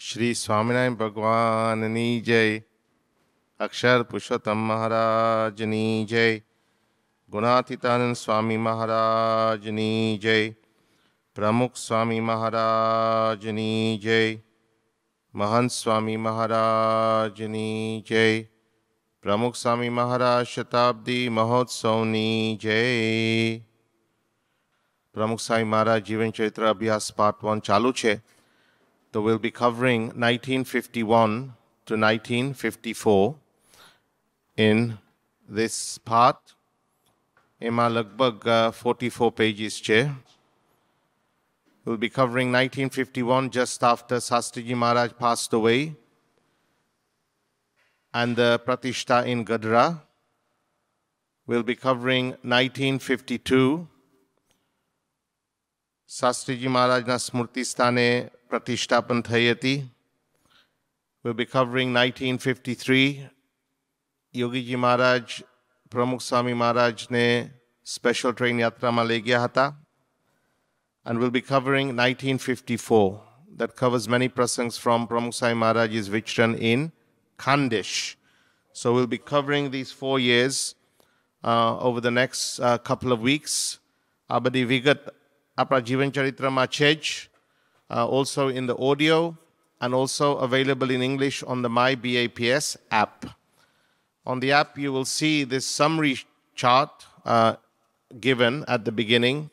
श्री स्वामिनारायण भगवाननी जय। अक्षर पुरुषोत्तम महाराजनी जय। गुणातीतानंद स्वामी महाराजनी जय। प्रमुख स्वामी महाराजनी जय। महंत स्वामी महाराजनी जय। प्रमुख स्वामी महाराज शताब्दी महोत्सवनी जय। प्रमुख स्वामी महाराज जीवन चरित्र अभ्यास पार्ट 1 चालू छे। So we'll be covering 1951 to 1954 in this part. Ema lagbag 44 pages che. We'll be covering 1951 just after Sastriji Maharaj passed away and the Pratishta in Gadra. We'll be covering 1952. Sastriji Maharaj na Smrti Sthane Pratishtapan થઈ હતી. We'll be covering 1953. Yogiji Maharaj, Pramukh Swami Maharaj ne special train yatra માં લઈ ગયા હતા. And we'll be covering 1954. That covers many prasangs from Pramukh Swami Maharaj's Vichran in Khandesh. So we'll be covering these 4 years over the next couple of weeks. આ બધી વિગત આપણા જીવન ચરિત્રમાં છે જ. Also in the audio and also available in English on the My BAPS app. On the app you will see this summary chart given at the beginning,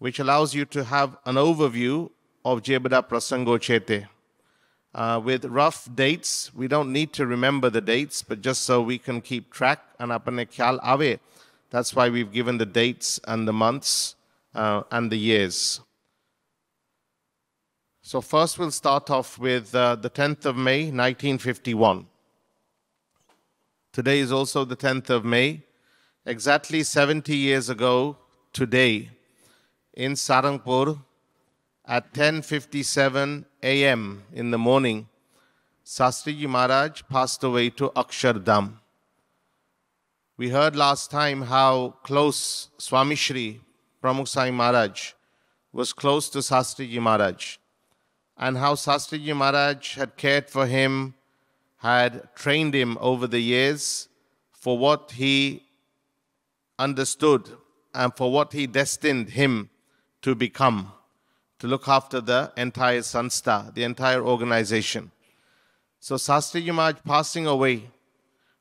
which allows you to have an overview of Jebada Prasango Chete. With rough dates, we don't need to remember the dates, but just so we can keep track and apane khyal ave. That's why we've given the dates and the months and the years. So first we'll start off with the 10th of May, 1951. Today is also the 10th of May. Exactly 70 years ago today, in Sarangpur, at 10:57 a.m. in the morning, Sastriji Maharaj passed away to Akshardham. We heard last time how close Swami Shri Pramukh Swami Maharaj was close to Sastriji Maharaj, and how Sastriji Maharaj had cared for him, had trained him over the years for what he understood and for what he destined him to become, to look after the entire Sanstha, the entire organization. So Sastriji Maharaj passing away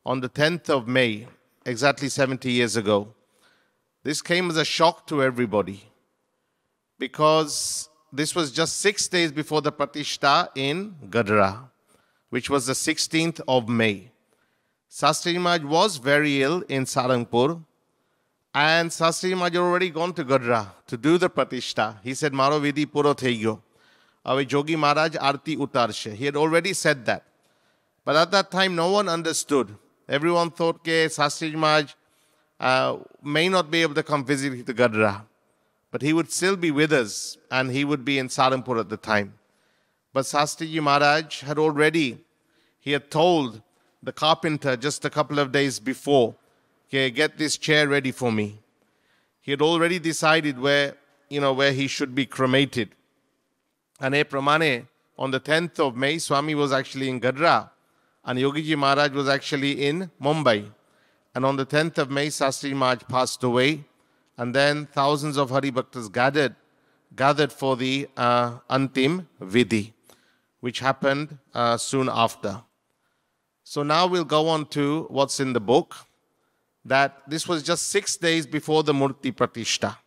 on the 10th of May, exactly 70 years ago, this came as a shock to everybody, because this was just 6 days before the Pratishta in Gadra, which was the 16th of May. Sastriji Maharaj was very ill in Sarangpur, and Sastriji Maharaj had already gone to Gadra to do the Pratishta. He said, Maro vidhi puro thei gyo. Ave Jogi Maharaj arti utarshe. He had already said that. But at that time, no one understood. Everyone thought that Sastriji Maharaj may not be able to come visit to Gadra, but he would still be with us, and he would be in Sarangpur at the time. But Sastriji Maharaj had already, he had told the carpenter just a couple of days before, okay, get this chair ready for me. He had already decided where he should be cremated. And pramane, on the 10th of May, Swami was actually in Gadra, and Yogiji Maharaj was actually in Mumbai. And on the 10th of May, Sastriji Maharaj passed away. And then thousands of Hari Bhaktas gathered for the Antim Vidhi, which happened soon after. So now we'll go on to what's in the book, that this was just 6 days before the Murti Pratishta,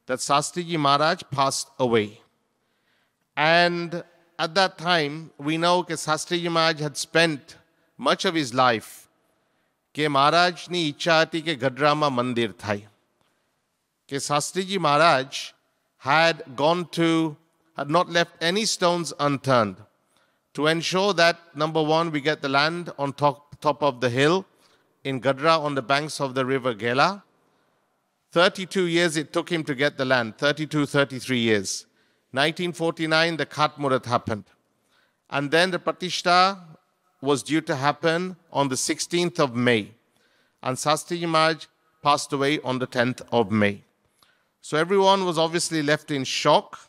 that Sastriji Maharaj passed away. And at that time, we know that Sastriji Maharaj had spent much of his life કે મહારાજની ઈચ્છા હતી કે ગઢડામાં મંદિર થાય. કે Sastriji Maharaj had not left any stones unturned to ensure that, number one, we get the land on top of the hill in Gadra on the banks of the river Gela. 32 years it took him to get the land, 32, 33 years. 1949, the Khat Murat happened. And then the Pratishta was due to happen on the 16th of May. And Sastriji Maharaj passed away on the 10th of May. So everyone was obviously left in shock.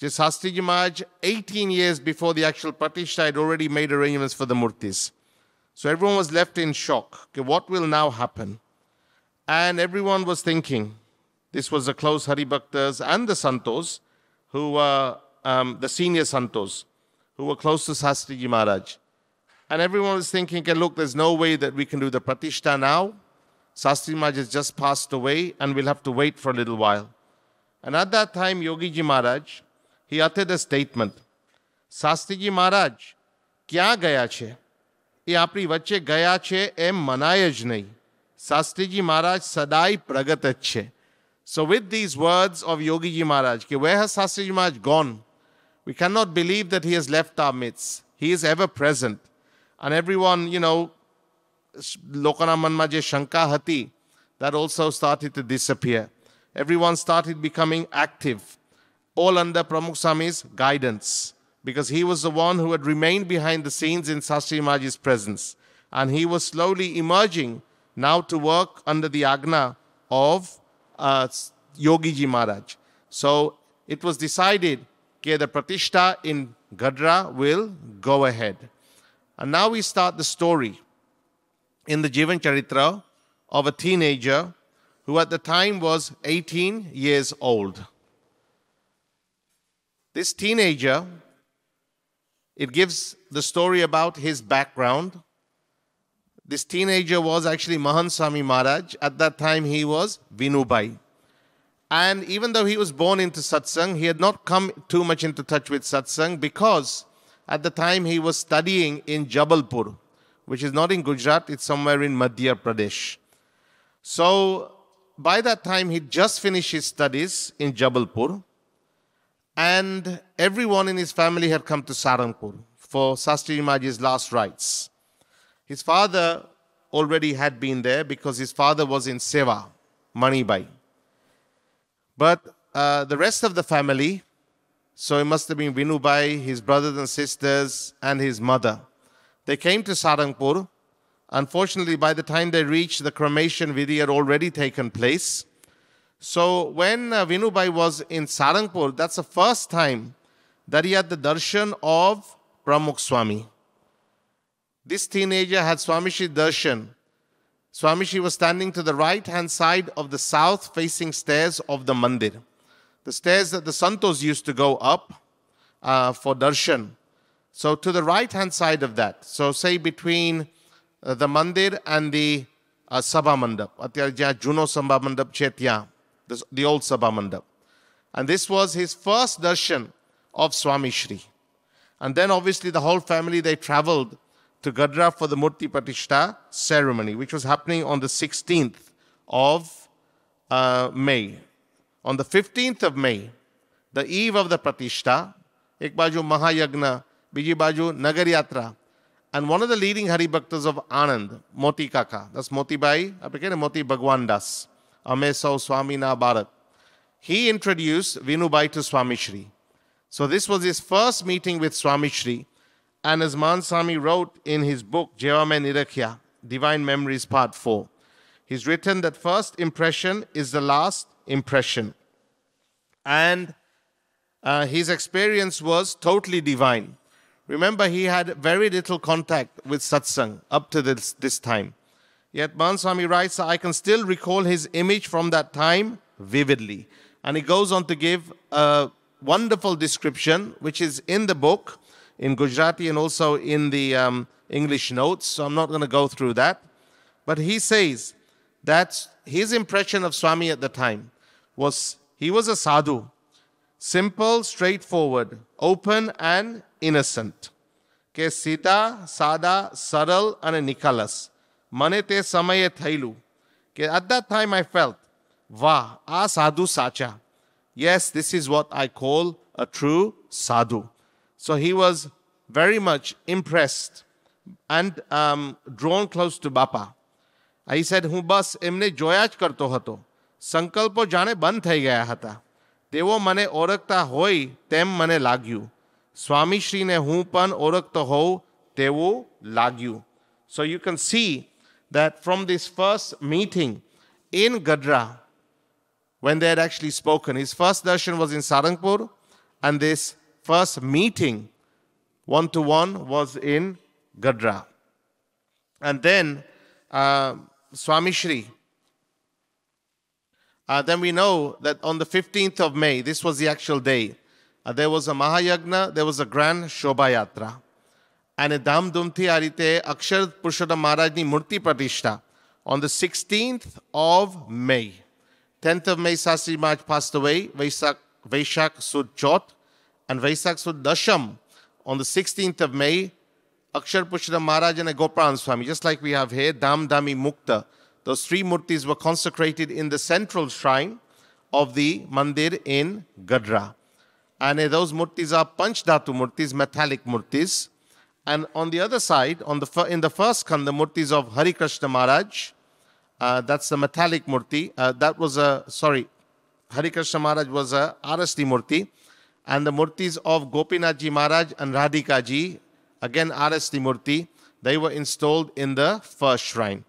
Shastriji Maharaj, 18 years before the actual Pratishtha, had already made arrangements for the murtis. So everyone was left in shock. Okay, what will now happen? And everyone was thinking, this was the close Hari Bhaktas and the Santos, who were the senior Santos, who were close to Shastriji Maharaj. And everyone was thinking, okay, look, there's no way that we can do the Pratishtha now. Shastriji Maharaj has just passed away and we'll have to wait for a little while. And at that time, Yogi Ji Maharaj, he uttered a statement. Shastriji Maharaj, kya gaya che? એ આપણી વચ્ચે ગયા છે એમ મનાય જ નહીં. શાસ્ત્રીજી મહારાજ સદાય પ્રગટ જ છે. So with these words of Yogi Ji Maharaj, where has Shastriji Maharaj gone? We cannot believe that he has left our midst. He is ever present. And everyone, લોકોના મનમાં જે શંકા હતી, that also started to disappear. Everyone started becoming active, all under Pramukh Swami's guidance, because he was the one who had remained behind the scenes in Shastriji Maharaj's presence. And he was slowly emerging now to work under the Agna of Yogi Ji Maharaj. So it was decided that the Pratishtha in Gadra will go ahead. And now we start the story in the Jivan Charitra of a teenager who at the time was 18 years old. This teenager, it gives the story about his background. This teenager was actually Mahant Swami Maharaj. At that time, he was Vinubai. And even though he was born into satsang, he had not come too much into touch with satsang because at the time he was studying in Jabalpur, which is not in Gujarat, it's somewhere in Madhya Pradesh. So by that time, he'd just finished his studies in Jabalpur, and everyone in his family had come to Saranpur for Shastriji Maharaj's last rites. His father already had been there because his father was in Seva, Manibai. But the rest of the family, so it must have been Vinubai, his brothers and sisters, and his mother. They came to Saranpur. Unfortunately, by the time they reached, the cremation vidhi had already taken place. So when Vinubai was in Saranpur, that's the first time that he had the darshan of Pramukh Swami. This teenager had Swamishri darshan. Swamishri was standing to the right-hand side of the south-facing stairs of the mandir. The stairs that the Santos used to go up for darshan. So to the right-hand side of that, so say between the mandir and the Sabha Mandap, અત્યારે જ્યાં જૂનો Sabha Mandap છે ત્યાં, the old Sabha Mandap. And this was his first darshan of Swami Shri. And then obviously the whole family, they traveled to Gadra for the Murti Pratishtha ceremony, which was happening on the 16th of May. On the 15th of May, the eve of the Pratishtha, ek baju Mahayagna, biji baju Nagar Yatra, and one of the leading Hari Bhaktas of Anand, Moti Kaka, that's Moti Bai, Moti Bhagwan Das, Ame Sau Swami Na Bharat, he introduced Vinubai to Swami Shri. So this was his first meeting with Swami Shri. And as Mahant Swami wrote in his book, Jeva Mein Nirakhya, Divine Memories Part 4, he's written that first impression is the last impression. And his experience was totally divine. Remember, he had very little contact with satsang up to this time. Yet Mahant Swami writes, I can still recall his image from that time vividly. And he goes on to give a wonderful description, which is in the book, in Gujarati and also in the English notes, so I'm not going to go through that. But he says that his impression of Swami at the time was, he was a sadhu, simple, straightforward, open and innocent. Ke sida, sada, saral and nikalas. Mane te samaye thailu. Ke at that time I felt, Vah, a sadhu sacha. Yes, this is what I call a true sadhu. So he was very much impressed and drawn close to Bapa. He said, હું બસ એમને જોયા જ કરતો હતો. સંકલ્પો જાણે બંધ થઈ ગયા હતા. તેઓ મને ઓળખતા હોય તેમ મને લાગ્યું. સ્વામીશ્રીને હું પણ ઓળખતો હોઉં તેવું લાગ્યું. So you can see that from this first meeting in Gadra, when they had actually spoken, his first darshan was in Saranpur, And this first meeting, one-to-one, was in Gadra. And then Swami Shri, then we know that on the 15th of May, this was the actual day, there was a Mahayagna, there was a grand Shobha Yatra. And a Dhamdumthi આ રીતે અક્ષર પુરુષોત્તમ મહારાજની મૂર્તિ પ્રતિષ્ઠા on the 16th of May. 10th of May, Sastri Maharaj passed away, Vaishak Sud Chauth, and Vaishak Sud Dasham on the 16th of May, Akshar Purushottam Maharaj and Gopalan Swami, just like we have here, Dham Dhami Mukta. Those three murtis were consecrated in the central shrine of the mandir in Gadra. And those murtis are Panchdhatu murtis, metallic murtis. And on the other side, in the first skanda, murtis of Hari Krishna Maharaj, that's the metallic murti. Hari Krishna Maharaj was a Arasti murti. And the murtis of Gopinathji Maharaj and Radhika Ji, again Arasti murti, they were installed in the first shrine.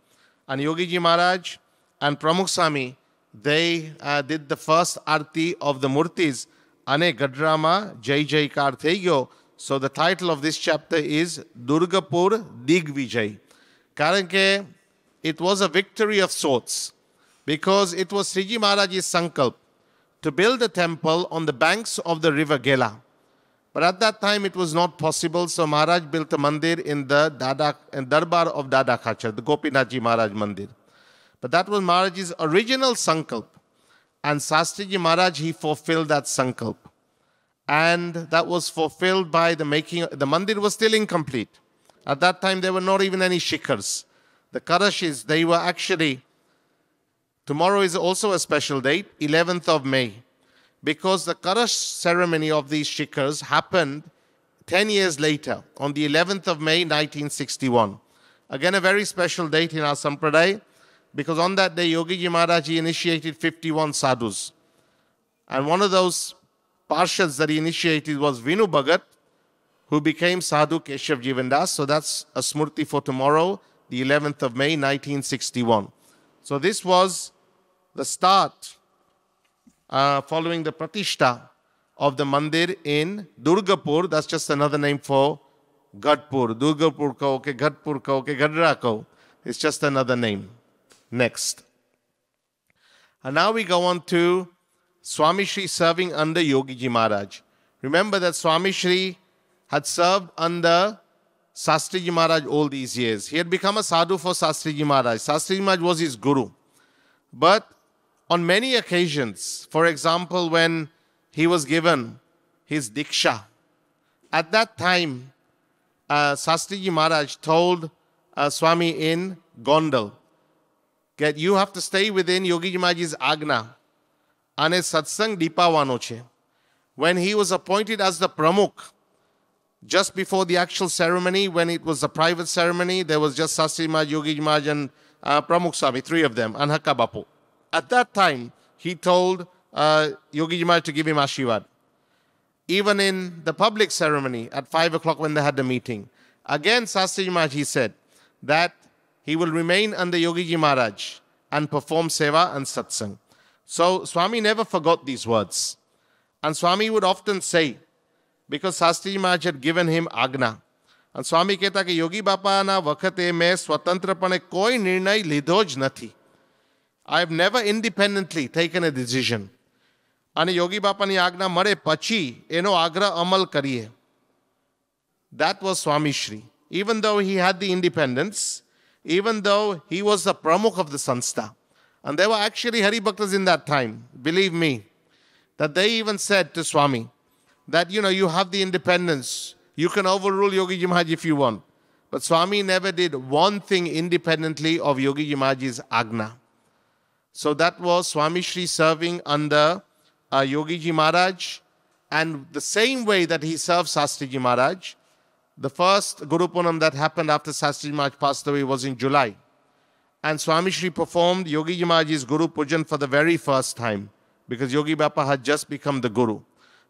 And Yogiji Maharaj and Pramukh Swami, they did the first arti of the murtis. Ane Gadrama Jai Jaikar Thei Gyo. So the title of this chapter is Durgapur Digvijay. Karan ke it was a victory of sorts, because it was Sriji Maharaj's sankalp to build a temple on the banks of the river Gela. But at that time it was not possible, so Maharaj built a mandir in the Darbar of Dada Khachar, the Gopinathji Maharaj mandir. But that was Maharaj's original sankalp. And Sastriji Maharaj, he fulfilled that sankalp. And that was fulfilled by the making, the mandir was still incomplete. At that time there were not even any shikhars. The karashis, they were actually, tomorrow is also a special date, 11th of May. Because the Karash ceremony of these shikhars happened 10 years later, on the 11th of May, 1961. Again, a very special date in our Sampradaya, because on that day, Yogiji Maharaj initiated 51 sadhus. And one of those parshads that he initiated was Vinu Bhagat, who became Sadhu Keshav Jivandas. So that's a smurti for tomorrow, the 11th of May, 1961. So this was the start following the Pratishta of the mandir in Durgapur. That's just another name for Gadpur. Durgapur ko, ke Gadpur ko, ke Gadra ko. It's just another name. Next. And now we go on to Swami Shri serving under Yogiji Maharaj. Remember that Swami Shri had served under Sastriji Maharaj all these years. He had become a sadhu for Sastriji Maharaj. Sastriji Maharaj was his guru. But on many occasions, for example, when he was given his Diksha, at that time, Sastriji Maharaj told Swami in Gondal that you have to stay within Yogiji Maharaj's Agna. Ane satsang dipavano che. When he was appointed as the Pramukh, just before the actual ceremony, when it was a private ceremony, there was just Sastriji Maharaj, Yogiji Maharaj and Pramukh Swami, three of them, and Hakka Bapu. At that time, he told Yogiji Maharaj to give him Ashirwad. Even in the public ceremony at 5 o'clock when they had the meeting, again Sastriji Maharaj, he said that he will remain under Yogiji Maharaj and perform seva and satsang. So Swami never forgot these words. And Swami would often say, because Sastriji Maharaj had given him Agna, and Swami kehta ke Yogi Bapa na vakhate mein swatantrapane koi nirnay lidho જ નથી. I have never independently taken a decision. અને યોગી બાપાની આજ્ઞા મળે પછી એનો આગ્રહ અમલ કરીએ. That was Swami Shri. Even though he had the independence, even though he was the pramukh of the sanstha, and there were actually Hari Bhaktas in that time, believe me, that they even said to Swami that, you have the independence, you can overrule Yogiji Maharaj if you want. But Swami never did one thing independently of Yogiji Maharaj's Agna. So that was Swami Shri serving under Yogiji Maharaj, and the same way that he served Sastriji Maharaj. The first Guru Punam that happened after Sastriji Maharaj passed away was in July. And Swami Shri performed Yogiji Maharaj's Guru Pujan for the very first time, because Yogi Bapa had just become the Guru.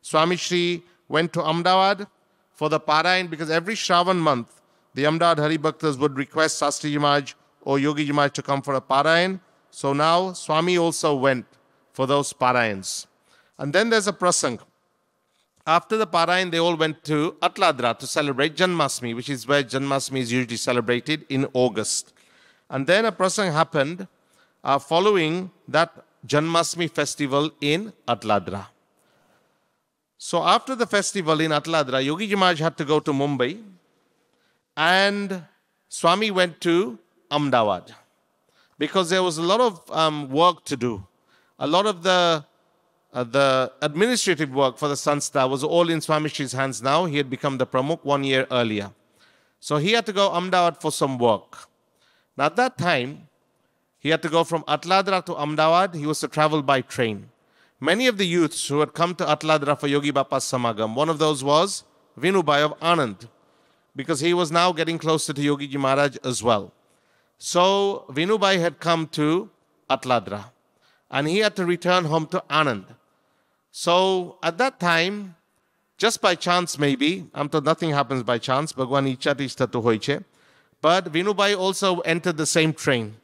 Swami Shri went to Ahmedabad for the Parayan, because every Shravan month, the Ahmedabad Hari Bhaktas would request Sastriji Maharaj or Yogiji Maharaj to come for a Parayan. So now Swami also went for those Parayans. And then there's a prasang. After the Parayan, they all went to Atladra to celebrate Janmashtami, which is where Janmashtami is usually celebrated in August. And then a prasang happened following that Janmashtami festival in Atladra. So after the festival in Atladra, Yogi Ji Maharaj had to go to Mumbai, and Swami went to Ahmedabad because there was a lot of work to do. A lot of the administrative work for the Sanstha was all in Swami Shri's hands now. He had become the Pramukh 1 year earlier. So he had to go Ahmedabad for some work. Now at that time, he had to go from Atladra to Ahmedabad. He was to travel by train. Many of the youths who had come to Atladra for Yogi Bapa's Samagam, one of those was Vinubai of Anand, because he was now getting closer to Yogi Ji Maharaj as well. So Vinubai had come to Atladra, and he had to return home to Anand. So at that time, just by chance maybe, nothing happens by chance, Bhagwan Icha Tishta to hoiche, but Vinubai also entered the same train.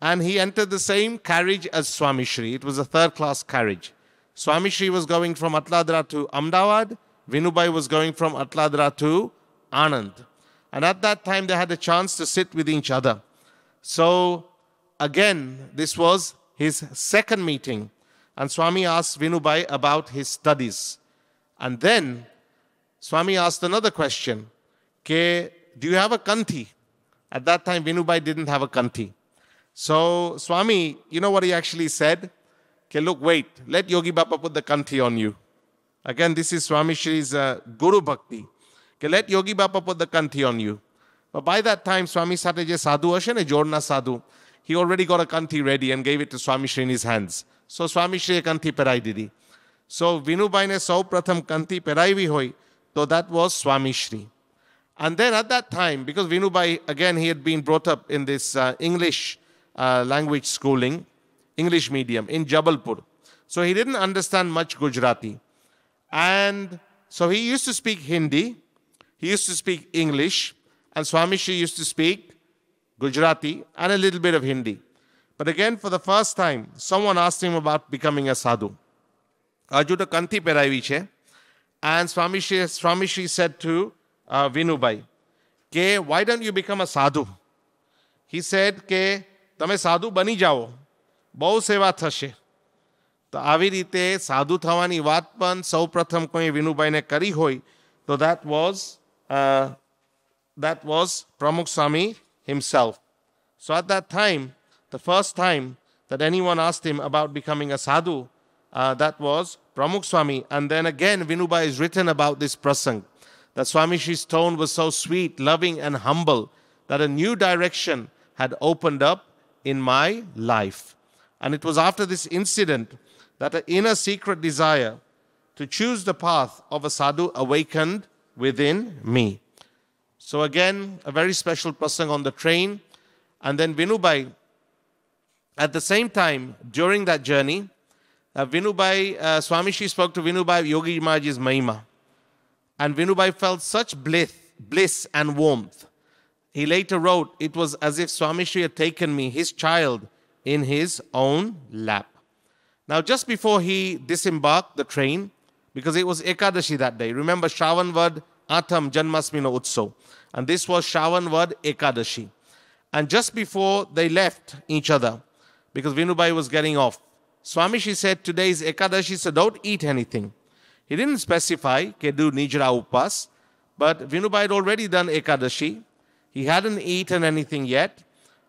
And he entered the same carriage as Swami Shri. It was a third-class carriage. Swami Shri was going from Atladra to Ahmedabad. Vinubai was going from Atladra to Anand. And at that time, they had a chance to sit with each other. So, again, this was his second meeting. And Swami asked Vinubai about his studies. And then, Swami asked another question. Do you have a kanthi? At that time, Vinubai didn't have a kanthi. So, Swami, you know what he actually said? Look, wait, let Yogi Bapa put the kanthi on you. Again, this is Swami Shri's Guru Bhakti. Let Yogi Bapa put the kanthi on you. But by that time, Swami Sataje Sadhu Ashane, Jorna Sadhu, he already got a kanthi ready and gave it to Swami Shri in his hands. So, Swami Shri kanthi perai didi. So, Vinubai ne sau pratham kanthi perai vi hoi, so that was Swami Shri. And then at that time, because Vinubai, again, he had been brought up in this English language schooling, English medium in Jabalpur. So he didn't understand much Gujarati. And so he used to speak Hindi, he used to speak English, and Swami Shri used to speak Gujarati and a little bit of Hindi. But again, for the first time, someone asked him about becoming a sadhu. Ajuta kanthi perai viche. And Swami Shri said to Vinubai, why don't you become a sadhu? He said, તમે સાધુ બની જાઓ, બહુ સેવા થશે. તો આવી રીતે સાધુ થવાની વાત પણ સૌ પ્રથમ કોઈ વિનુભાઈને કરી હોય તો that was Pramukh Swami himself. So at that time, the first time that anyone asked him about becoming a sadhu, that was Pramukh Swami. And then again, Vinubai is written about this prasang, that Swami Shri's tone was so sweet, loving and humble that a new direction had opened up in my life. And it was after this incident that an inner secret desire to choose the path of a sadhu awakened within me. So again, a very special prasang on the train. And then Vinubai, at the same time, during that journey, Swami Shri spoke to Vinubai Yogi Maharaj's Mahima. And Vinubai felt such bliss and warmth. He later wrote, it was as if Swami Shri had taken me, his child, in his own lap. Now, just before he disembarked the train, because it was Ekadashi that day, remember Shravan Vad Atham Janmashtami no Utsav, and this was Shravan Vad Ekadashi. And just before they left each other, because Vinubai was getting off, Swami Shri said, today is Ekadashi, so don't eat anything. He didn't specify, do Nijra Upas, but Vinubai had already done Ekadashi. He hadn't eaten anything yet,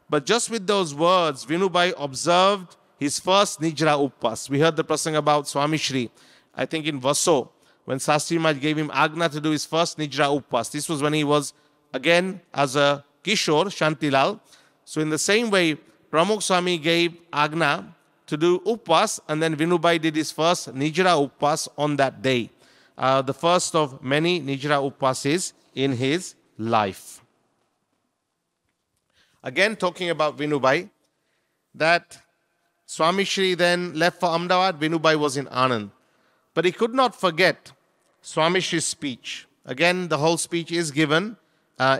but just with those words, Vinubai observed his first Nijra Upas. We heard the prasang about Swami Shri, I think in Vaso, when Sastri Maharaj gave him Agna to do his first Nijra Upas. This was when he was, again, as a Kishore, Shantilal. So in the same way, Pramukh Swami gave Agna to do Upas, and then Vinubai did his first Nijra Upas on that day. The first of many Nijra Upases in his life. Again, talking about Vinubai, that Swami Shri then left for Ahmedabad, Vinubai was in Anand. But he could not forget Swami Shri's speech. Again, the whole speech is given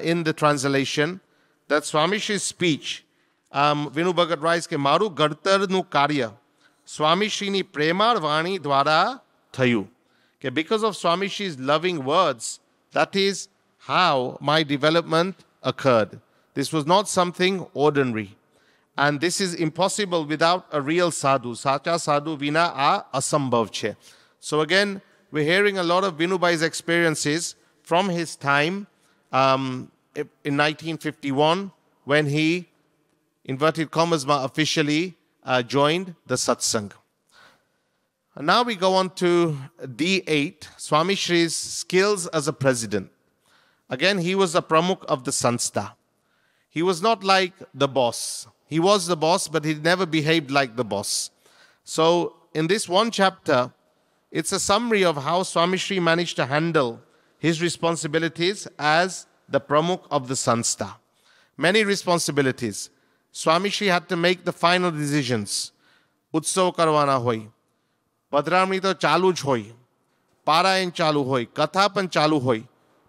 in the translation, that Swami Shri's speech, Vinu Bhagat writes, ke maru gartarnu karya Swami Shrini premar vani dwara thayu. Okay, because of Swami Shri's loving words, that is how my development occurred. This was not something ordinary. And this is impossible without a real sadhu. Sacha sadhu vina a asambhav che. So again, we're hearing a lot of Vinubai's experiences from his time in 1951 when he, inverted commas, officially joined the satsang. And now we go on to D8, Swami Shri's skills as a president. Again, he was a pramukh of the sanstha. He was not like the boss. He was the boss, but he never behaved like the boss. So in this one chapter, it's a summary of how Swami Shri managed to handle his responsibilities as the pramukh of the sanstha. Many responsibilities. Swami Shri had to make the final decisions. Utsav karwana hoy. Padramni to chalu j hoy. Parayan chalu hoy. Katha pan chalu hoy.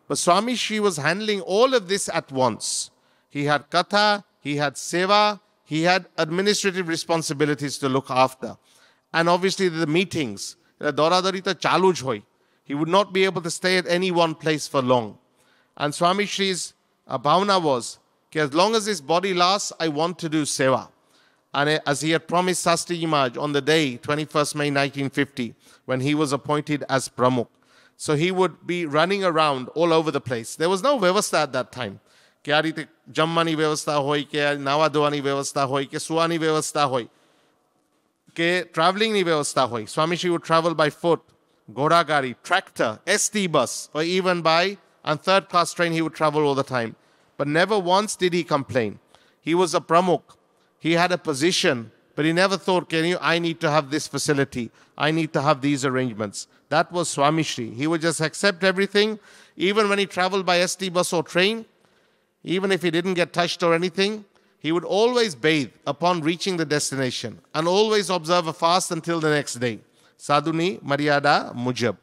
But Swami Shri was handling all of this at once. He had katha, he had seva, he had administrative responsibilities to look after. And obviously the meetings. Doradari to chalu j hoy. He would not be able to stay at any one place for long. And Swami Shri's bhavana was, as long as this body lasts, I want to do seva. And as he had promised Sastri Maharaj on the day, 21st May 1950, when he was appointed as Pramukh. So he would be running around all over the place. There was no vyavastha at that time. Ke aa rite jammani vyavastha hoy, ke nawa dhoani vyavastha hoy, ke suani vyavastha hoy, ke traveling ni vyavastha hoy. Swami Shri would travel by foot, ghoda gari, tractor, ST bus, or even by and third class train he would travel all the time. But never once did he complain. He was a pramukh. He had a position, but he never thought, I need to have this facility. I need to have these arrangements. That was Swami Shri. He would just accept everything. Even when he traveled by ST bus or train, even if he didn't get touched or anything, he would always bathe upon reaching the destination and always observe a fast until the next day. Sadhuni Maryada Mujab.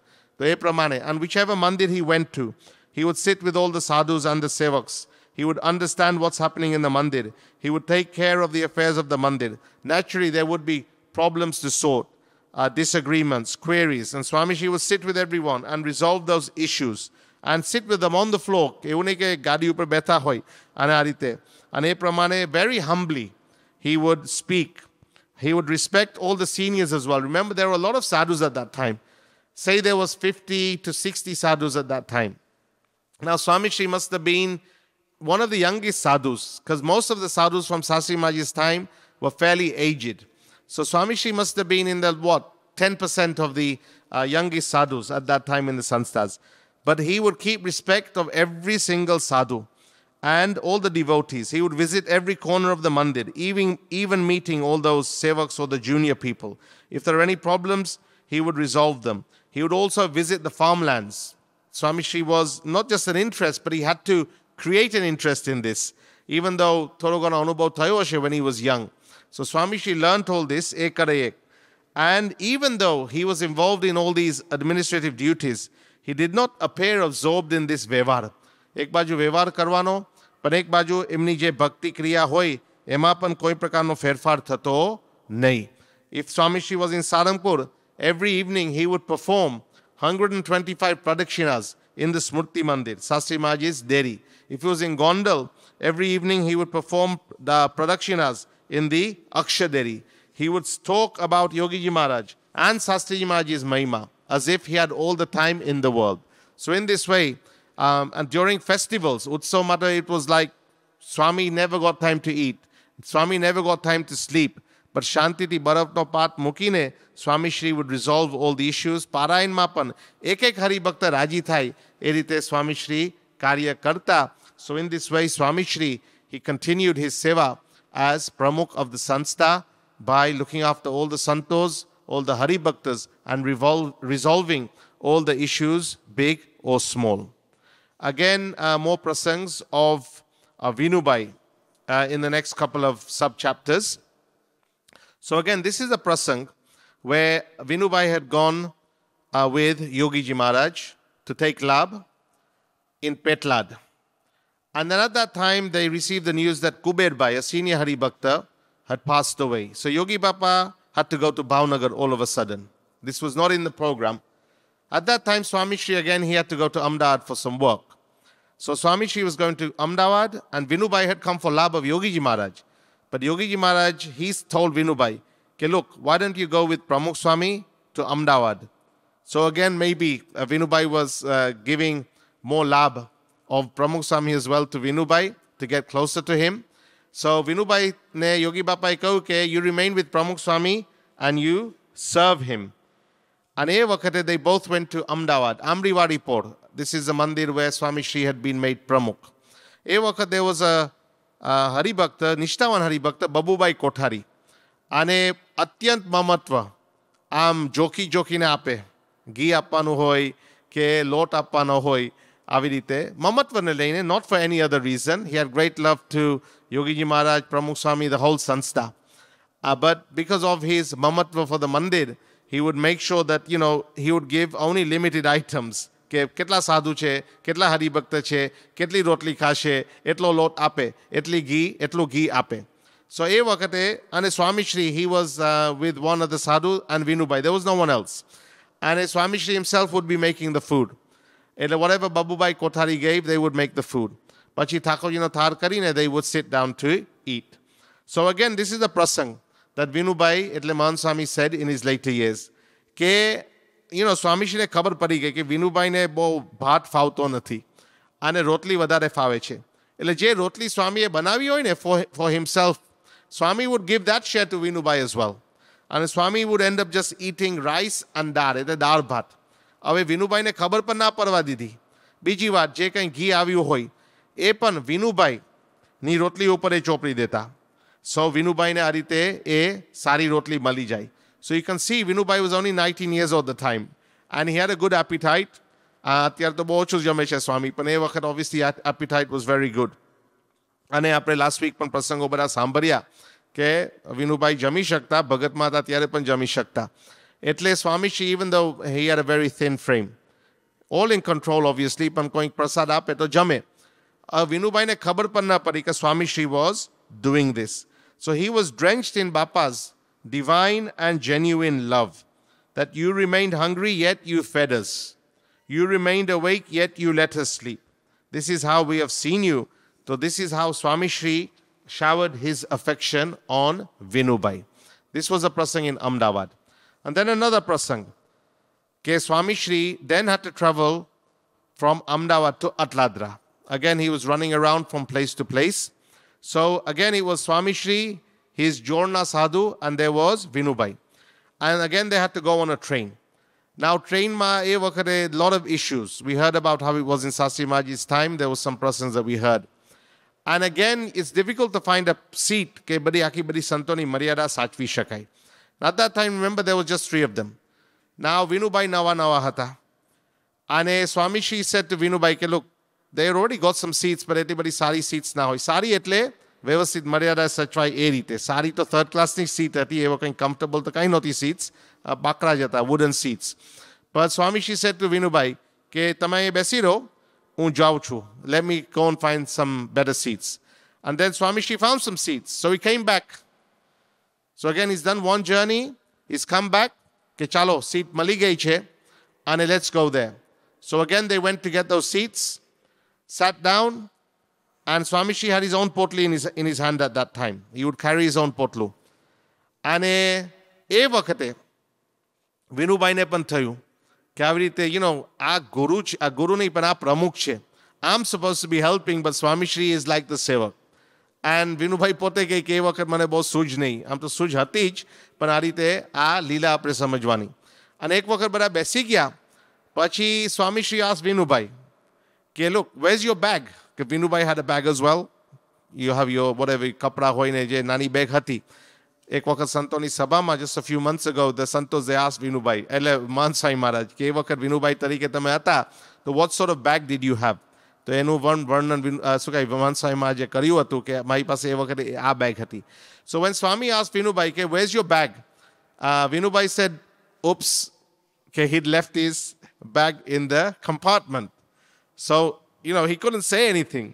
And whichever mandir he went to, he would sit with all the sadhus and the sevaks. He would understand what's happening in the mandir. He would take care of the affairs of the mandir. Naturally, there would be problems to sort, disagreements, queries. And Swami Shri would sit with everyone and resolve those issues. And sit with them on the floor. And very humbly, he would speak. He would respect all the seniors as well. Remember, there were a lot of sadhus at that time. Say there was 50 to 60 sadhus at that time. Now, Swami Shri must have been one of the youngest sadhus, because most of the sadhus from Sastri Maharaj's time were fairly aged. So Swami Shri must have been in the, 10% of the youngest sadhus at that time in the sanstha's. But he would keep respect of every single sadhu and all the devotees. He would visit every corner of the mandir, even meeting all those sevaks or the junior people. If there are any problems, he would resolve them. He would also visit the farmlands. Swami Shri was not just an interest, but he had to create an interest in this, even though Thorogana Anubhav Thayo when he was young. So Swami Shri learnt all this, ekara ek. And even though he was involved in all these administrative duties, he did not appear absorbed in this vevar. Ek baju vevar karwano, પણ એક બાજુ એમની જે ભક્તિ ક્રિયા હોય એમાં પણ કોઈ પ્રકારનો ફેરફાર થતો નહીં. If Swami Shri was in Sarampur, every evening he would perform 125 pradakshinas in the Smrti Mandir, Sastri Maharaj's dairy. If he was in Gondal, every evening he would perform the pradakshinas in the Aksha dairy. He would talk about Yogiji Maharaj and Sastri Maharaj's Mahima as if he had all the time in the world. So in this way, and during festivals, Utsav Mata, it was like Swami never got time to eat. Swami never got time to sleep. But Shantiti Bharavno Pat Mukine, Swami Shri would resolve all the issues. Parayan Mapan, ek Hari Bhakta Raji Thai, erite Swami Shri Karya Karta. So in this way, Swami Shri, he continued his seva as Pramukh of the Sanstha by looking after all the Santos, all the Hari Bhaktas, and resolving all the issues, big or small. Again, more prasangs of Vinubai in the next couple of sub-chapters. So again, this is a prasang where Vinubai had gone with Yogiji Maharaj to take labh in Petlad. And then at that time, they received the news that Kuber Bai, a senior Hari Bhakta, had passed away. So Yogi Bapa had to go to Bhavnagar all of a sudden. This was not in the program. At that time, Swami Shri, again, he had to go to Ahmedabad for some work. So Swami Shri was going to Ahmedabad, and Vinubai had come for lab of Yogi Ji Maharaj. But Yogi Ji Maharaj, he's told Vinubai, okay, look, why don't you go with Pramukh Swami to Ahmedabad? So again, maybe Vinubai was giving more lab of Pramukh Swami as well to Vinubai to get closer to him. So Vinubai ne Yogi Bapai kahu ke you remain with Pramukh Swami and you serve him. And e wakate they both went to Ahmedabad, Amriwadipur. This is the mandir where Swami Shri had been made Pramukh. E wakate there was a Hari Bhakta, Nishtawan Hari Bhakta, Babubai Kothari. Ane atyant mamatva, am joki joki ne ape, ઘી આપવાનું હોય કે લોટ આપવાનો હોય આવી રીતે મમત્વને લઈને, not for any other reason. He had great love to Yogi Ji Maharaj, Pramukh Swami, the whole sanstha. But because of his mamatva for the mandir, he would make sure that, he would give only limited items. કે કેટલા સાધુ છે, કેટલા હરિભક્ત છે, કેટલી રોટલી ખાશે, એટલો લોટ આપે, એટલું ઘી આપે. So એ વખતે, અને Swami Shri, he was with one of the sadhu and Vinubai. There was no one else. And Swami Shri himself would be making the food. And whatever Babubai Kothari gave, they would make the food. Pachi Thakurjino thar karine, they would sit down to eat. So again, this is the prasang that Vinubai, એટલે Mahan Swami said in his later years. કે સ્વામી શ્રીને ખબર પડી ગઈ કે વિનુભાઈને બહુ ભાત ફાવતો નથી અને રોટલી વધારે ફાવે છે. એટલે જે રોટલી સ્વામીએ બનાવી હોય ને for himself, Swami would give that share to Vinubai as well. And Swami would end up just eating rice and dal, એટલે દાળ ભાત. હવે વિનુભાઈને ખબર પણ ના પડવા દીધી. બીજી વાત, જે કંઈ ઘી આવ્યું હોય એ પણ વિનુભાઈની રોટલી ઉપર ચોપડી દેતા. So વિનુભાઈને આ રીતે એ સારી રોટલી મળી જાય. So you can see Vinubai was only 19 years old at the time. And he had a good appetite. અત્યારે તો બહુ ઓછું જમે છે સ્વામી, પણ એ વખત obviously appetite was very good. અને આપણે લાસ્ટ વીક પણ પ્રસંગો બધા સાંભળ્યા કે વિનુભાઈ જમી શકતા, ભગતમાં હતા ત્યારે પણ જમી શકતા. એટલે Swamishri, even though he had a very thin frame, all in control obviously, પણ કોઈ પ્રસાદ આપે તો જમે. વિનુભાઈને ખબર પણ ના પડી કે Swamishri was doing this. So he was drenched in Bapa's divine and genuine love, that you remained hungry yet you fed us, you remained awake yet you let us sleep. This is how we have seen you. So this is how Swami Shri showered his affection on Vinubai. This was a prasang in Ahmedabad. And then another prasang, ke Swami Shri then had to travel from Ahmedabad to Atladra. Again, he was running around from place to place. So again, it was Swami Shri, his Jorna Sadhu, and there was Vinubai. And again, they had to go on a train. Now, train ma e wakate a lot of issues. We heard about how it was in Sastri Maharaj's time. There was some persons that we heard. And again, it's difficult to find a seat ke badi aki badi santoni maryada sachvi shakai. At that time, remember, there was just 3 of them. Now, Vinubai nawa hata. And Swami Shri said to Vinubai, ke look, they already got some seats, but everybody sari seats na hoy. Sari etle વ્યવસ્થિત મર્યાદા સચવાય એ રીતે. સારી તો third ક્લાસની seat હતી, એવો કંઈ કમ્ફર્ટેબલ તો કંઈ નહોતી સીટ્સ, બાકરા જ હતા, વુડન સીટ્સ. પણ સ્વામી શ્રી said to વિનુભાઈ કે તમે અહીં બેસી રહો, હું જાઉં છું. Let me go and find some better seats. And then Swami Shri found some seats. So he came back. So again, he's done one journey, he's come back, કે ચાલો seat મળી ગઈ છે અને let's go there. So again, they went to get those seats, sat down. And Swami Shri had his own potlu in his hand at that time. He would carry his own potlu. And એ વખતે વિનુભાઈને પણ થયું કે આવી રીતે, આ ગુરુ નહીં પણ આ પ્રમુખ છે. I'm supposed to be helping, but Swami Shri is like the sevak. And Vinubhai પોતે કહે કે એ વખત મને બહુ સૂઝ નહીં. આમ તો સૂઝ હતી જ, પણ આ રીતે આ લીલા આપણે સમજવાની. અને એક વખત બધા બેસી ગયા, પછી Swami Shri asked વિનુભાઈ કે look, where's your bag? Because Vinubai had a bag as well. You have your whatever kapra hoine je nani bag hati. Ek wakat santoni sabama just a few months ago, the santos they asked Vinubai, ele Mahan Swami Maharaj, ke wakat Vinubai tarike tame hata, so what sort of bag did you have? તો એનું વર્ણન શું કહે Mahan Swami Maharaj કર્યું હતું કે મારી પાસે એ વખતે આ બેગ હતી. So when Swami asked Vinubai, ke where's your bag? Vinubai said, oops, ke he'd left his bag in the compartment. So he couldn't say anything.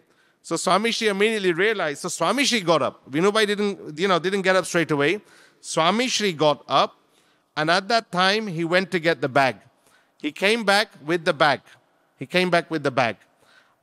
So Swami Shri immediately realized. So Swami Shri got up. Vinubai didn't get up straight away. Swami Shri got up, and at that time he went to get the bag. He came back with the bag. He came back with the bag.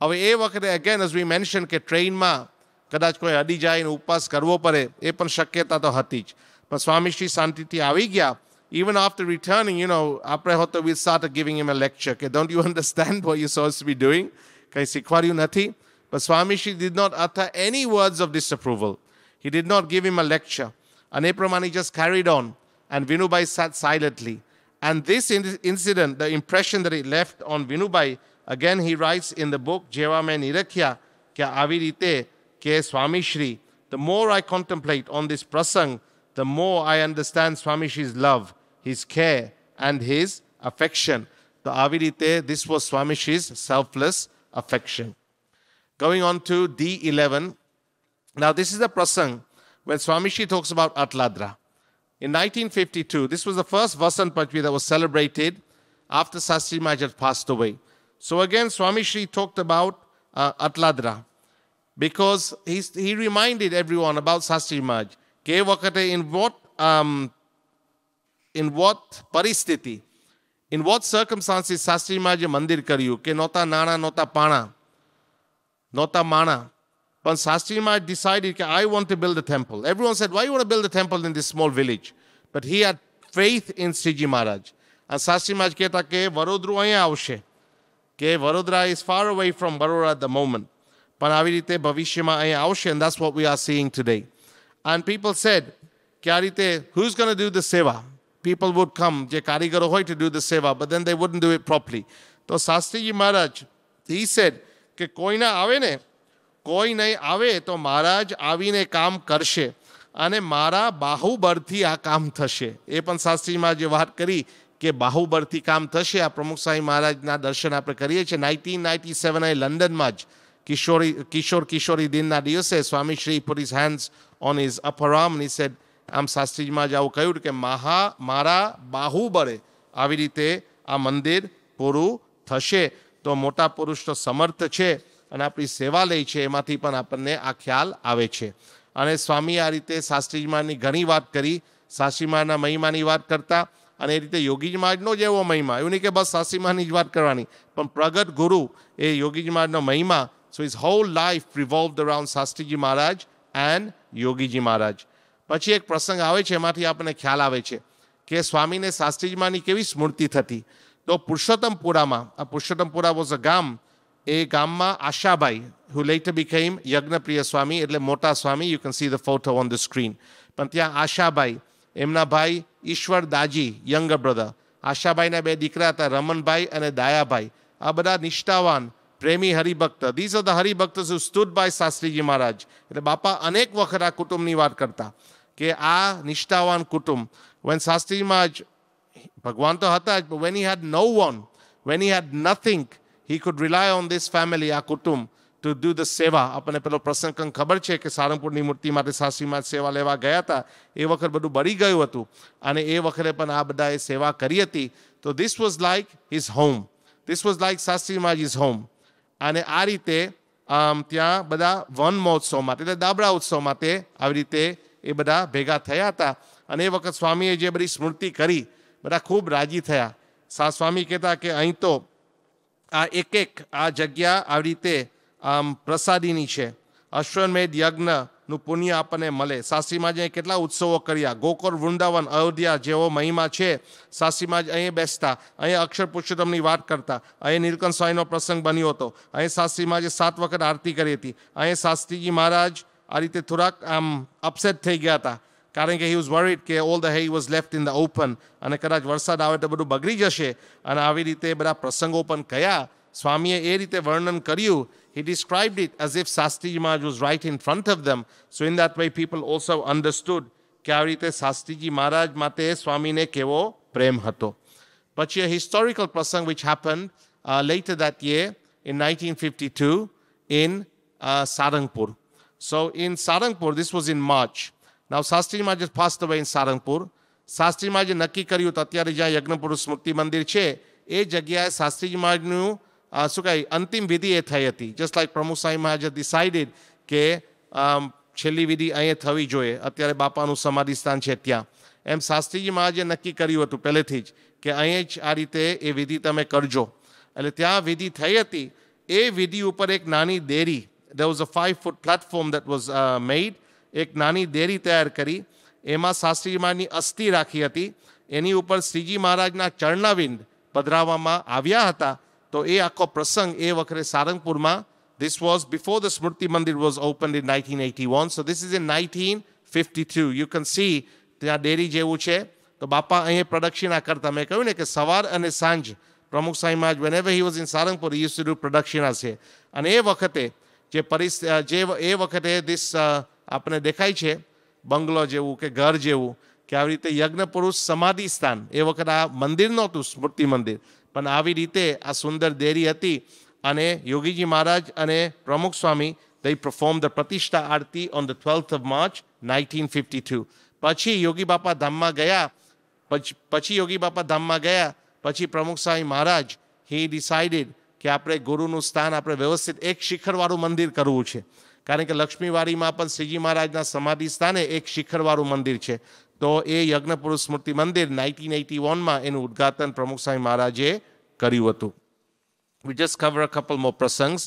હવે એ વખતે again as we mentioned કે ટ્રેનમાં કદાચ કોઈ અડી જાય અને ઉપવાસ કરવો પડે એ પણ શક્યતા તો હતી જ. પણ સ્વામીશ્રી શાંતિથી આવી ગયા. Even after returning, આપણે હોતો we started giving him a lecture. કે don't you understand what you're supposed to be doing? કંઈ શીખવાડ્યું નથી. But Swamishri did not utter any words of disapproval. He did not give him a lecture. And એ પ્રમાણે he just carried on. And Vinubai sat silently. And this incident, the impression that it left on Vinubai, again he writes in the book, Jeva Main Nirakhya, કે આવી રીતે કે Swamishri, the more I contemplate on this prasang, the more I understand Swamishri's love, his care, and his affection. So આવી રીતે, this was Swamishri's selfless affection. Going on to D11. Now this is the prasang when Swamishri talks about Atladra. In 1952, this was the first Vasant Panchami that was celebrated after Sastri Maharaj had passed away. So again, Swamishri talked about Atladra because he reminded everyone about Sastri Maharaj. કે વખતે in what પરિસ્થિતિ, in what circumstances Sastri Maharajે મંદિર કર્યું કે નહોતા નાણાં, નહોતા પાણા, નહોતા માણા. But Sastri Maharaj decided that I want to build a temple. Everyone said, why you want to build a temple in this small village? But he had faith in Sriji Maharaj. And Sastri Maharaj kehta ke Vadodara અહીંયા આવશે. કે Vadodara is far away from Baroda at the moment. પણ આવી રીતે ભવિષ્યમાં અહીંયા આવશે. And that's what we are seeing today. And people said, કે આ રીતે, who's going to do the seva? People would come, જે કારીગરો હોય, to do the seva, but then they wouldn't do it properly. તો Sastriji Maharaj, he said, કે કોઈ ના આવે ને, કોઈ નહીં આવે તો મહારાજ આવીને કામ કરશે અને મારા બાહુબળથી આ કામ થશે. એ પણ શાસ્ત્રી મહારાજે વાત કરી કે બાહુબળથી કામ થશે. આ પ્રમુખ સ્વામી મહારાજના દર્શન આપણે કરીએ છીએ. 1997 લંડનમાં જ કિશોરી દિનના દિવસે Swamishri put his hands on his upper arm and he said, આમ શાસ્ત્રીજી મહારાજ આવું કહ્યું કે મારા બાહુબળે આવી રીતે આ મંદિર પૂરું થશે. તો મોટા પુરુષ તો સમર્થ છે અને આપણી સેવા લે છે, એમાંથી પણ આપણને આ ખ્યાલ આવે છે. અને સ્વામી આ રીતે શાસ્ત્રીજી મહારાજની ઘણી વાત કરી, શાસ્ત્રી મહારાજના મહિમાની વાત કરતા. અને એ રીતે યોગીજી મહારાજનો જ એવો મહિમા, એવું નહીં કે બસ શાસ્ત્રી મહારાજની જ વાત કરવાની, પણ પ્રગટ ગુરુ એ યોગીજી મહારાજનો મહિમા. સો his whole life revolved around Shastriji Maharaj and Yogiji મહારાજ. પછી એક પ્રસંગ આવે છે, એમાંથી આપણને ખ્યાલ આવે છે કે સ્વામીને શાસ્ત્રીજી મહારાજની કેવી સ્મૃતિ થતી. તો પુરુષોત્તમપુરામાં, આ પુરુષોત્તમપુરા વોઝ અ ગામ. એ ગામમાં આશાભાઈ, who later became યજ્ઞપ્રિય સ્વામી, એટલે મોટા સ્વામી. You can see the photo on the screen. પણ ત્યાં આશાભાઈ, એમના ભાઈ ઈશ્વર દાજી, younger brother. આશાભાઈના બે દીકરા હતા, રમણભાઈ અને દાયાભાઈ. આ બધા નિષ્ઠાવાન પ્રેમી હરિભક્ત. These are the હરિભક્તસ who stood by Shastriji મહારાજ. એટલે બાપા અનેક વખત આ કુટુંબની વાત કરતા કે આ નિષ્ઠાવાન કુટુંબ. when શાસ્ત્રીજી મહારાજ, ભગવાન તો હતા જ, but when he had no one, when he had nothing, he could rely on this family, આ કુટુંબ, to do the seva. આપણને પેલો પ્રસંગ ખબર છે કે સારંગપુરની મૂર્તિ માટે શાસ્ત્રી મહારાજ સેવા લેવા ગયા હતા. એ વખત બધું બળી ગયું હતું અને એ વખતે પણ આ બધાએ સેવા કરી હતી. તો this was like his home. This was like Shastri મહારાજ's home. અને આ રીતે ત્યાં બધા વન મહોત્સવ માટે, એટલે દાબડા ઉત્સવ માટે આવી રીતે એ બધા ભેગા થયા હતા. અને એ વખત સ્વામીએ જે બધી સ્મૃતિ કરી, બધા ખૂબ રાજી થયા. સ્વામી કહેતા કે અહીં તો આ એક આ જગ્યા આવી રીતે પ્રસાદીની છે. અશ્વમેધ યજ્ઞનું પુણ્ય આપણને મળે. શાસ્ત્રી મહારાજે કેટલા ઉત્સવો કર્યા. ગોકુળ, વૃંદાવન, અયોધ્યા જેવો મહિમા છે. શાસ્ત્રી મહારાજ અહીં બેસતા, અહીં અક્ષર પુરુષોત્તમની વાત કરતા. અહીં નીલકંઠ સ્વામીનો પ્રસંગ બન્યો હતો. અહીં શાસ્ત્રી મહારાજે 7 વખત આરતી કરી હતી. અહીં શાસ્ત્રીજી મહારાજ આ રીતે થોડાક અપસેટ થઈ ગયા હતા, કારણ કે he was worried કે all the hay was left in the open અને કદાચ વરસાદ આવે તો બધું બગડી જશે. અને આવી રીતે બધા પ્રસંગો પણ કયા. સ્વામીએ એ રીતે વર્ણન કર્યું. He described it as if Shastriji Maharaj was right in front of them. So in that way people also understood કે આવી રીતે શાસ્ત્રીજી મહારાજ માટે સ્વામીને કેવો પ્રેમ હતો. પછી a historical prasang which happened later that year in 1952 in Sarangpur. So in Sarangpur, this was in March. Now Shastriji Maharaj just passed away in Sarangpur. Shastri મહારાજે નક્કી કર્યું હતું અત્યારે જ્યાં યજ્ઞપુરુષ સ્મૃતિ મંદિર છે એ જગ્યાએ શાસ્ત્રીજી મહારાજનું શું કહે અંતિમ વિધિ એ થઈ હતી. જસ્ટ લાઈક પ્રમુખ સ્વામી મહારાજે ડિસાઇડેડ કે છેલ્લી વિધિ અહીંયા થવી જોઈએ, અત્યારે બાપાનું સમાધિ સ્થાન છે ત્યાં. એમ શાસ્ત્રીજી મહારાજે નક્કી કર્યું હતું પહેલેથી જ કે અહીં જ આ રીતે એ વિધિ તમે કરજો. એટલે ત્યાં વિધિ થઈ હતી. એ વિધિ ઉપર એક નાની દેરી, there was a 5-foot platform that was made. એક નાની દેરી તૈયાર કરી, એમાં શાસ્ત્રીજી મહારાજની અસ્થિ રાખી હતી. એની ઉપર શ્રીજી મહારાજના ચરણાવિંદ પધરાવવામાં આવ્યા હતા. તો એ આખો પ્રસંગ એ વખતે સારંગપુરમાં, this was before the Smriti Mandir was opened in 1981. So this is in 1952. You can see ત્યાં ડેરી જેવું છે. તો બાપા અહીંયા પ્રદક્ષિણા કરતા. મેં કહ્યું ને કે સવાર અને સાંજ પ્રમુખ Swami Maharaj, whenever he was in Sarangpur, he used to do પ્રદક્ષિણા છે. અને એ વખતે એ વખતે this આપણે દેખાય છે બંગલો જેવું કે ઘર જેવું, કે આવી રીતે યજ્ઞ પુરુષ સમાધિ સ્થાન. એ વખતે આ મંદિર નહોતું સ્મૃતિ મંદિર, પણ આવી રીતે આ સુંદર દેરી હતી. અને યોગીજી મહારાજ અને પ્રમુખ સ્વામી, they performed the પ્રતિષ્ઠા આરતી on the 12th of March 1952. પછી યોગી બાપા ધામમાં ગયા. પછી પ્રમુખ સ્વામી મહારાજ, he decided કે આપણે ગુરુનું સ્થાન આપણે વ્યવસ્થિત એક શિખરવાળું મંદિર કરવું છે. કારણ કે લક્ષ્મીવાડીમાં પણ શ્રીજી મહારાજના સમાધિ સ્થાને એક શિખરવાળું મંદિર છે. તો એ યજ્ઞ પુરુષ સ્મૃતિ મંદિર 1981માં એનું ઉદ્ઘાટન પ્રમુખ સ્વામી મહારાજે કર્યું હતું. We just cover a couple more પ્રસંગ.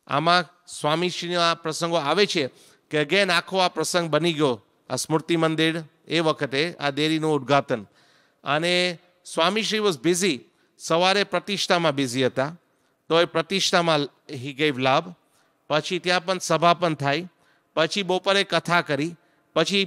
આમાં સ્વામીશ્રીના પ્રસંગો આવે છે કે અગેન આખો આ પ્રસંગ બની ગયો આ સ્મૃતિ મંદિર એ વખતે આ દેરીનું ઉદ્ઘાટન. અને સ્વામીશ્રી વોઝ બિઝી. સવારે પ્રતિષ્ઠામાં બિઝી હતા. તો એ પ્રતિષ્ઠામાં હી ગેવ લાભ. પછી ત્યાં પણ સભા પણ થાય. પછી બપોરે કથા કરી.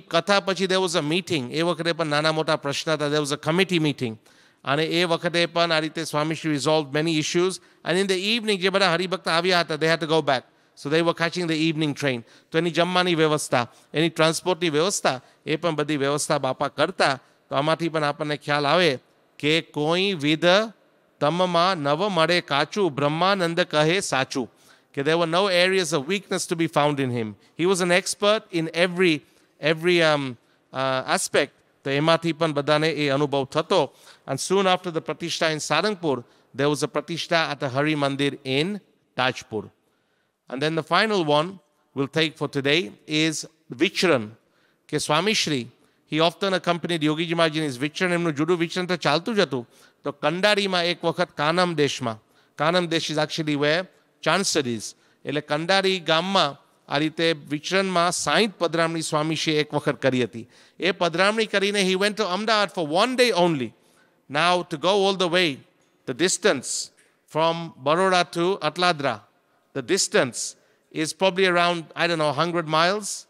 કથા પછી there was a meeting. એ વખતે પણ નાના મોટા પ્રશ્ન હતા. there was a committee meeting. અને એ વખતે પણ આ રીતે Swamishri resolved many issues. and in the evening જે બધા હરિભક્ત આવ્યા હતા, they had to go back. So they were catching the evening train. તો એની જમવાની વ્યવસ્થા, એની ટ્રાન્સપોર્ટની વ્યવસ્થા, એ પણ બધી વ્યવસ્થા બાપા કરતા. તો આમાંથી પણ આપણને ખ્યાલ આવે કે કોઈ વિધ તમમાં નવ મળે કાચું, બ્રહ્માનંદ કહે સાચું. કે there were no areas of weakness to be found in him. He was an expert in every aspect. તો એમાંથી પણ બધાને એ અનુભવ થતો. And soon after the Pratishtha in Sarangpur, there was a Pratishtha at the Hari Mandir in Tajpur. And then the final one we'll take for today is Vichran. કે Swamishri, he often accompanied Yogiji Maharaj in his Vichran. એમનું જુદું વિચરણ તો ચાલતું જ હતું. તો કંડારીમાં એક વખત કાનમ દેશમાં, કાનમ દેશ is actually where Chansad is. એટલે કંડારી ગામમાં આ રીતે વિચરણમાં 60 પધરામણી સ્વામીશ્રીએ એક વખત કરી હતી. એ પધરામણી કરીને he went to Ahmedabad for one day only. Now to go all the way, the distance from Baroda to Atladra, the distance is probably around, I don't know, 100 miles.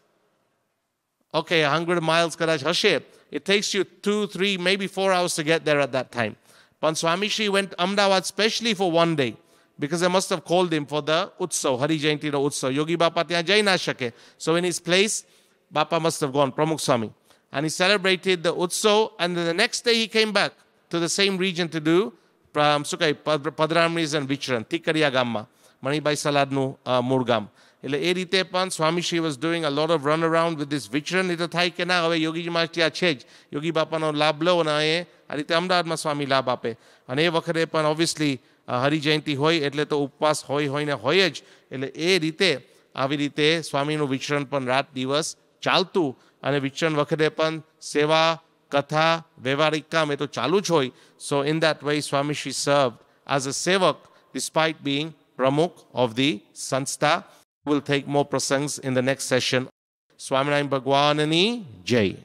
Okay, 100 miles કદાચ હશે. It takes you 2, 3, maybe 4 hours to get there at that time. But Swami Shri went Ahmedabad specially for one day because they must have called him for the Utsav, Hari Jayanti Utsav. Yogi Bapa ત્યાં જઈ ના શકે. So in his place, Bapa must have gone, Pramukh Swami. And he celebrated the Utsav, and then the next day he came back to the same region to do Padramnis and Vichran, Tikariya ગામમાં, મણિભાઈ સલાદનું મૂળ ગામ. એટલે એ રીતે પણ Swamishri was doing a lot of run around with this Vichran. એ તો થાય કે ના, હવે યોગીજી મહારાજ ત્યાં છે જ, યોગી બાપાનો લાભ લો અને એ આ રીતે અમદાવાદમાં સ્વામી લાભ આપે. અને એ વખતે પણ ઓબ્વિયસલી હરિજયંતિ હોય એટલે તો ઉપવાસ હોય ને હોય જ. એટલે એ રીતે આવી રીતે સ્વામીનું વિચરણ પણ રાત દિવસ ચાલતું. અને વિચરણ વખતે પણ સેવા, કથા, વ્યવહારિક કામ એ તો ચાલુ જ હોય. So in that way Swamishri served as a sevak despite being Pramukh of the Sanstha. We'll take more prasangs in the next session. Swaminarayan Bhagwanani Jai.